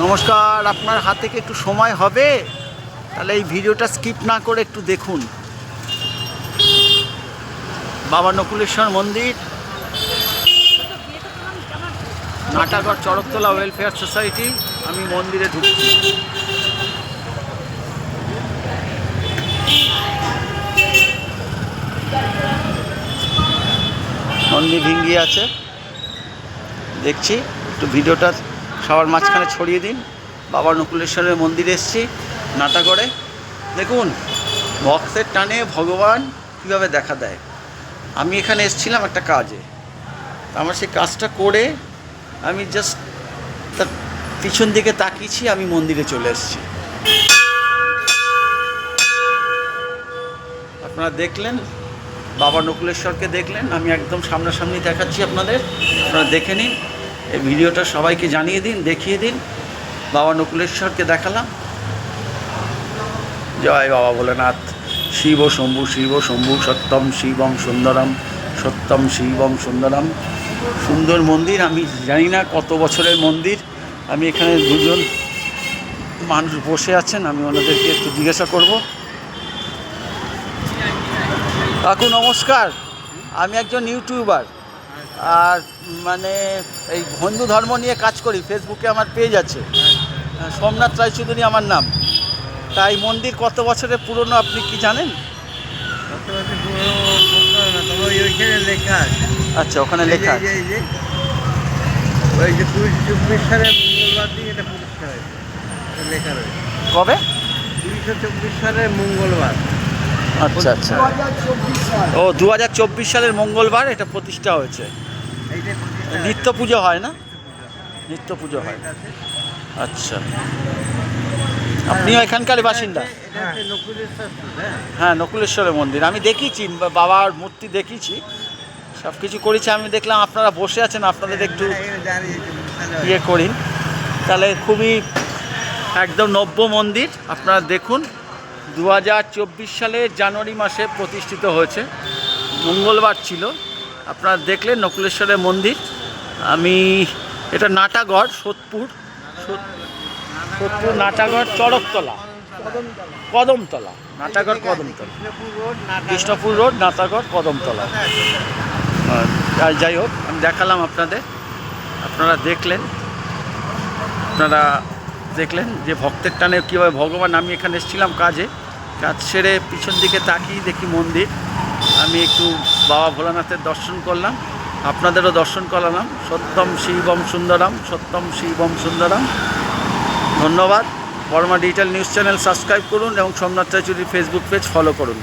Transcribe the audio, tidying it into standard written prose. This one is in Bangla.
নমস্কার। আপনার হাতে কি একটু সময় হবে? তাহলে এই ভিডিওটা স্কিপ না করে একটু দেখুন। বাবা নকুলেশ্বর মন্দির, নাটাগড় চড়কতলা ওয়েলফেয়ার সোসাইটি। আমি মন্দিরে ঢুকছি। নন্দী ভিঙ্গি আছে দেখছি, একটু ভিডিওটা সবার মাঝখানে ছড়িয়ে দিন। বাবা নকুলেশ্বরের মন্দিরে এসেছি নাটাগড়ে। দেখুন ভক্তের টানে ভগবান কীভাবে দেখা দেয়। আমি এখানে এসেছিলাম একটা কাজে, আমার সেই কাজটা করে আমি জাস্ট তার পিছন দিকে তাকিয়েছি, আমি মন্দিরে চলে এসেছি। আপনারা দেখলেন, বাবা নকুলেশ্বরকে দেখলেন, আমি একদম সামনাসামনি দেখাচ্ছি আপনাদের। আপনারা দেখে নিন, এই ভিডিওটা সবাইকে জানিয়ে দিন, দেখিয়ে দিন। বাবা নকুলেশ্বরকে দেখালাম। জয় বাবা ভোলেনাথ। শিব শম্ভু, শিব শম্ভু, সত্যম শিবম সুন্দরম, সত্যম শিবম সুন্দরম। সুন্দর মন্দির। আমি জানি না কত বছরের মন্দির। আমি এখানে দুজন মানুষ বসে আছেন, আমি ওনাদেরকে একটু জিজ্ঞাসা করব। কাকু নমস্কার। আমি একজন ইউটিউবার, আর মানে এই হিন্দু ধর্ম নিয়ে কাজ করি। ফেসবুকে আমার পেজ আছে, সোমনাথ রায়চৌধুরী আমার নাম। তাই মন্দির কত বছরের পুরনো আপনি কি জানেন? আচ্ছা, ওখানে লেখা আছে। ওই যে ২০২৪ সালে মঙ্গলবার দিন এটা প্রতিষ্ঠা হয়েছে, লেখা রয়েছে। কবে? ২০২৪ সালের মঙ্গলবার। আচ্ছা আচ্ছা, ও ২০২৪ সালের মঙ্গলবার এটা প্রতিষ্ঠা হয়েছে। নিত্য পুজো হয় না? নিত্য পুজো হয়। আচ্ছা, আপনিও এখানকার বাসিন্দা? হ্যাঁ, নকুলেশ্বরের মন্দির আমি দেখিয়েছি, বাবার মূর্তি দেখিয়েছি, সব কিছু করেছি। আমি দেখলাম আপনারা বসে আছেন, আপনাদের একটু ইয়ে করি। তাহলে খুবই একদম নব্য মন্দির। আপনারা দেখুন, ২০২৪ সালের জানুয়ারি মাসে প্রতিষ্ঠিত হয়েছে, মঙ্গলবার ছিল। আপনারা দেখলেন নকুলেশ্বরের মন্দির। আমি এটা নাটাগড়, সোদপুর নাটাগড় চড়কতলা, কদমতলা, নাটাগড় কদমতলা, কৃষ্ণপুর রোড, নাটাগড় কদমতলা। যাই হোক, আমি দেখালাম আপনাদের। আপনারা দেখলেন যে ভক্তের টানে কীভাবে ভগবান। আমি এখানে এসেছিলাম কাজ সেরে পিছন দিকে তাকিয়ে দেখি মন্দির। আমি একটু বাবা ভোলানাথের দর্শন করলাম, আপনাদেরও দর্শন করালাম। সত্যম শিবম সুন্দরম, সত্যম শিবম সুন্দরম। ধন্যবাদ। Barma digital news channel subscribe করুন এবং Somnath Raychaudhuri Facebook page follow করুন।